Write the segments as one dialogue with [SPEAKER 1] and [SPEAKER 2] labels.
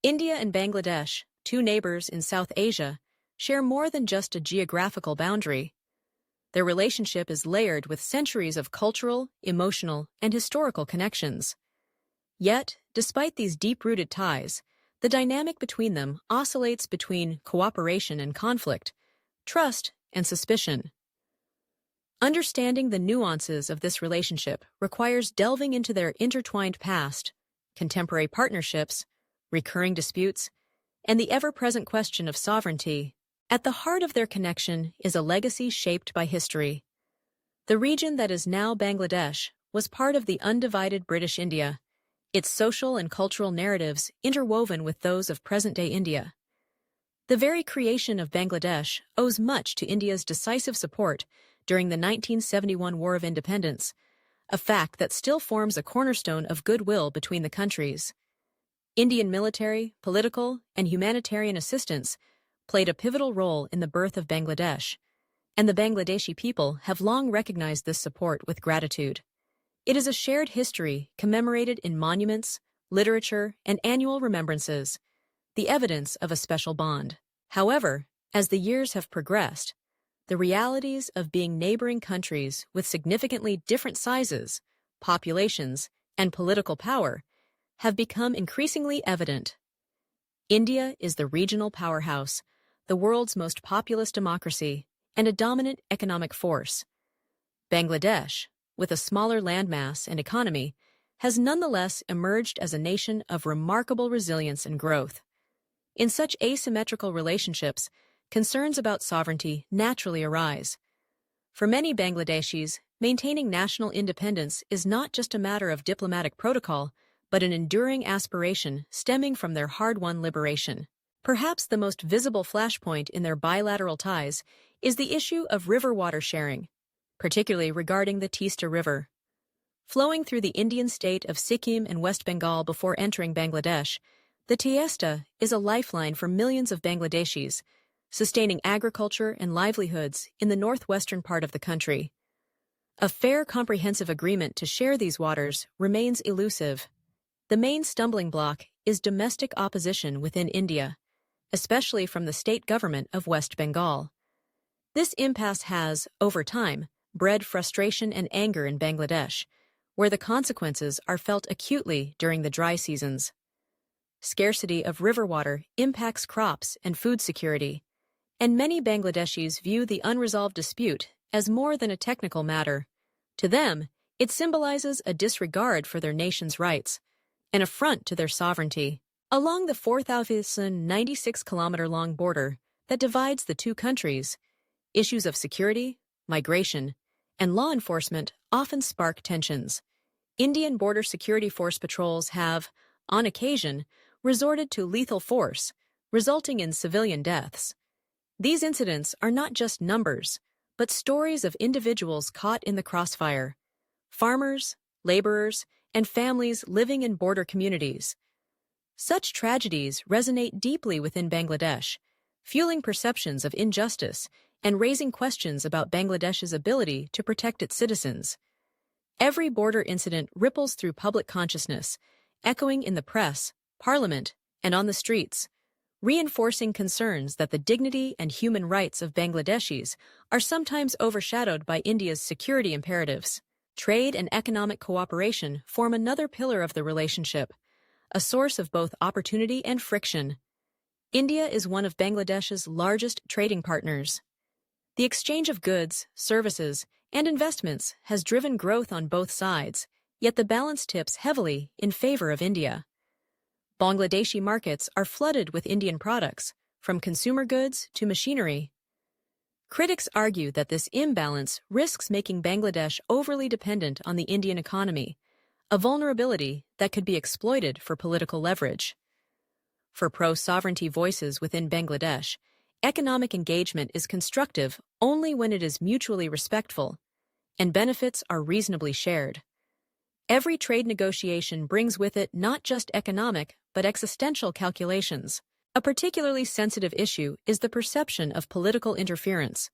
[SPEAKER 1] India and Bangladesh, two neighbors in South Asia, share more than just a geographical boundary. Their relationship is layered with centuries of cultural, emotional, and historical connections. Yet, despite these deep-rooted ties, the dynamic between them oscillates between cooperation and conflict, trust and suspicion. Understanding the nuances of this relationship requires delving into their intertwined past, contemporary partnerships, recurring disputes, and the ever-present question of sovereignty. At the heart of their connection is a legacy shaped by history. The region that is now Bangladesh was part of the undivided British India, its social and cultural narratives interwoven with those of present-day India. The very creation of Bangladesh owes much to India's decisive support during the 1971 War of Independence, a fact that still forms a cornerstone of goodwill between the countries. Indian military, political, and humanitarian assistance played a pivotal role in the birth of Bangladesh, and the Bangladeshi people have long recognized this support with gratitude. It is a shared history commemorated in monuments, literature, and annual remembrances, the evidence of a special bond. However, as the years have progressed, the realities of being neighboring countries with significantly different sizes, populations, and political power have become increasingly evident. India is the regional powerhouse, the world's most populous democracy, and a dominant economic force. Bangladesh, with a smaller landmass and economy, has nonetheless emerged as a nation of remarkable resilience and growth. In such asymmetrical relationships, concerns about sovereignty naturally arise. For many Bangladeshis, maintaining national independence is not just a matter of diplomatic protocol, but an enduring aspiration stemming from their hard-won liberation. Perhaps the most visible flashpoint in their bilateral ties is the issue of river water sharing, particularly regarding the Teesta River. Flowing through the Indian state of Sikkim and West Bengal before entering Bangladesh, the Teesta is a lifeline for millions of Bangladeshis, sustaining agriculture and livelihoods in the northwestern part of the country. A fair, comprehensive agreement to share these waters remains elusive. The main stumbling block is domestic opposition within India, especially from the state government of West Bengal. This impasse has, over time, bred frustration and anger in Bangladesh, where the consequences are felt acutely during the dry seasons. Scarcity of river water impacts crops and food security, and many Bangladeshis view the unresolved dispute as more than a technical matter. To them, it symbolizes a disregard for their nation's rights, an affront to their sovereignty. Along the 4,096-kilometer-long border that divides the two countries, issues of security, migration, and law enforcement often spark tensions. Indian Border Security Force patrols have, on occasion, resorted to lethal force, resulting in civilian deaths. These incidents are not just numbers, but stories of individuals caught in the crossfire: farmers, laborers, and families living in border communities. Such tragedies resonate deeply within Bangladesh, fueling perceptions of injustice and raising questions about Bangladesh's ability to protect its citizens. Every border incident ripples through public consciousness, echoing in the press, parliament, and on the streets, reinforcing concerns that the dignity and human rights of Bangladeshis are sometimes overshadowed by India's security imperatives. Trade and economic cooperation form another pillar of the relationship, a source of both opportunity and friction. India is one of Bangladesh's largest trading partners. The exchange of goods, services, and investments has driven growth on both sides, yet the balance tips heavily in favor of India. Bangladeshi markets are flooded with Indian products, from consumer goods to machinery. Critics argue that this imbalance risks making Bangladesh overly dependent on the Indian economy, a vulnerability that could be exploited for political leverage. For pro-sovereignty voices within Bangladesh, economic engagement is constructive only when it is mutually respectful, and benefits are reasonably shared. Every trade negotiation brings with it not just economic, but existential calculations. A particularly sensitive issue is the perception of political interference.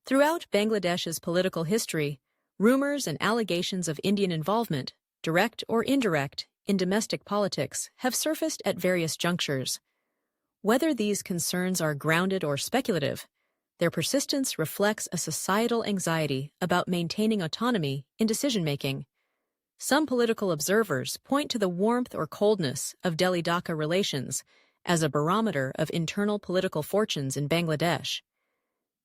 [SPEAKER 1] Throughout Bangladesh's political history, rumors and allegations of Indian involvement, direct or indirect, in domestic politics have surfaced at various junctures. Whether these concerns are grounded or speculative, their persistence reflects a societal anxiety about maintaining autonomy in decision-making. Some political observers point to the warmth or coldness of Delhi-Dhaka relations as a barometer of internal political fortunes in Bangladesh,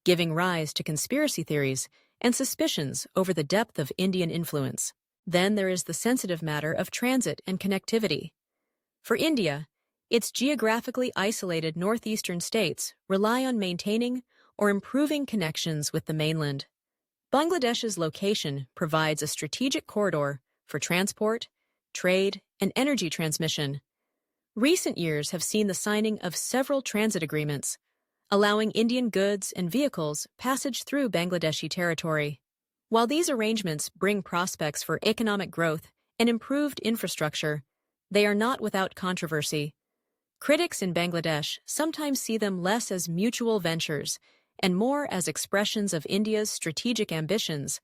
[SPEAKER 1] giving rise to conspiracy theories and suspicions over the depth of Indian influence. Then there is the sensitive matter of transit and connectivity. For India, its geographically isolated northeastern states rely on maintaining or improving connections with the mainland. Bangladesh's location provides a strategic corridor for transport, trade, and energy transmission. Recent years have seen the signing of several transit agreements, allowing Indian goods and vehicles passage through Bangladeshi territory. While these arrangements bring prospects for economic growth and improved infrastructure, they are not without controversy. Critics in Bangladesh sometimes see them less as mutual ventures and more as expressions of India's strategic ambitions,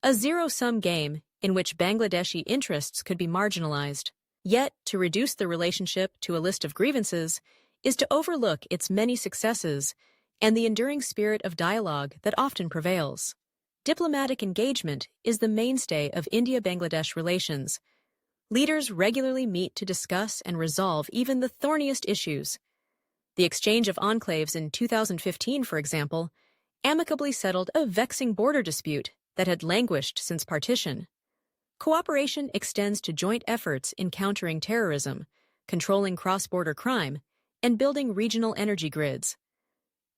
[SPEAKER 1] a zero-sum game in which Bangladeshi interests could be marginalized. Yet, to reduce the relationship to a list of grievances is to overlook its many successes and the enduring spirit of dialogue that often prevails. Diplomatic engagement is the mainstay of India-Bangladesh relations. Leaders regularly meet to discuss and resolve even the thorniest issues. The exchange of enclaves in 2015, for example, amicably settled a vexing border dispute that had languished since partition. Cooperation extends to joint efforts in countering terrorism, controlling cross-border crime, and building regional energy grids.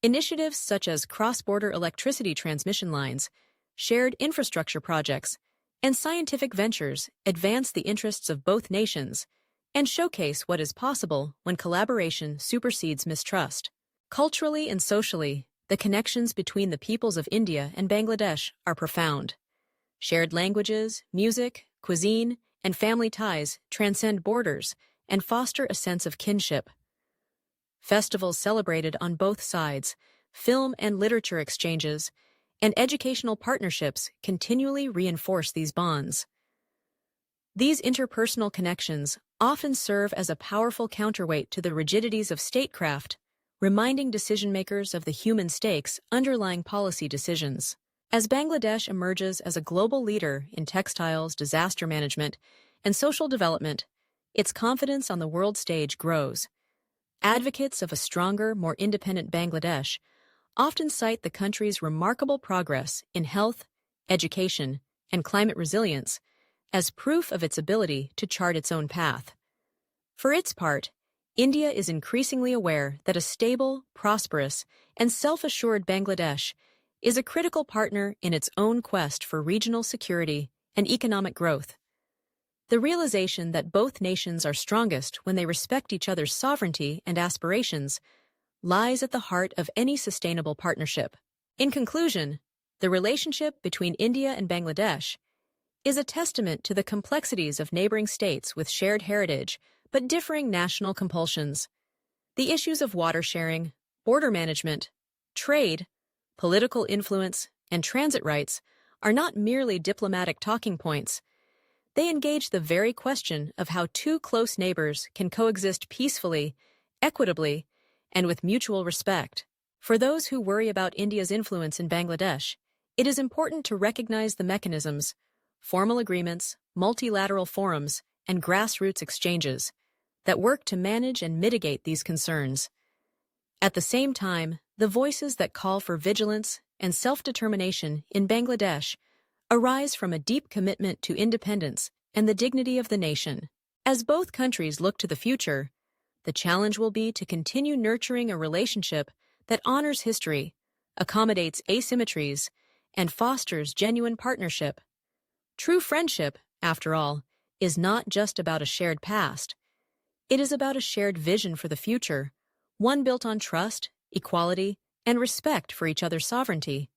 [SPEAKER 1] Initiatives such as cross-border electricity transmission lines, shared infrastructure projects, and scientific ventures advance the interests of both nations and showcase what is possible when collaboration supersedes mistrust. Culturally and socially, the connections between the peoples of India and Bangladesh are profound. Shared languages, music, cuisine, and family ties transcend borders and foster a sense of kinship. Festivals celebrated on both sides, film and literature exchanges, and educational partnerships continually reinforce these bonds. These interpersonal connections often serve as a powerful counterweight to the rigidities of statecraft, reminding decision-makers of the human stakes underlying policy decisions. As Bangladesh emerges as a global leader in textiles, disaster management, and social development, its confidence on the world stage grows. Advocates of a stronger, more independent Bangladesh often cite the country's remarkable progress in health, education, and climate resilience as proof of its ability to chart its own path. For its part, India is increasingly aware that a stable, prosperous, and self-assured Bangladesh is a critical partner in its own quest for regional security and economic growth. The realization that both nations are strongest when they respect each other's sovereignty and aspirations lies at the heart of any sustainable partnership. In conclusion, the relationship between India and Bangladesh is a testament to the complexities of neighboring states with shared heritage but differing national compulsions. The issues of water sharing, border management, trade, political influence, and transit rights are not merely diplomatic talking points. They engage the very question of how two close neighbors can coexist peacefully, equitably, and with mutual respect. For those who worry about India's influence in Bangladesh, it is important to recognize the mechanisms, formal agreements, multilateral forums, and grassroots exchanges that work to manage and mitigate these concerns. At the same time, the voices that call for vigilance and self-determination in Bangladesh arise from a deep commitment to independence and the dignity of the nation. As both countries look to the future, the challenge will be to continue nurturing a relationship that honors history, accommodates asymmetries, and fosters genuine partnership. True friendship, after all, is not just about a shared past. It is about a shared vision for the future, one built on trust, equality, and respect for each other's sovereignty.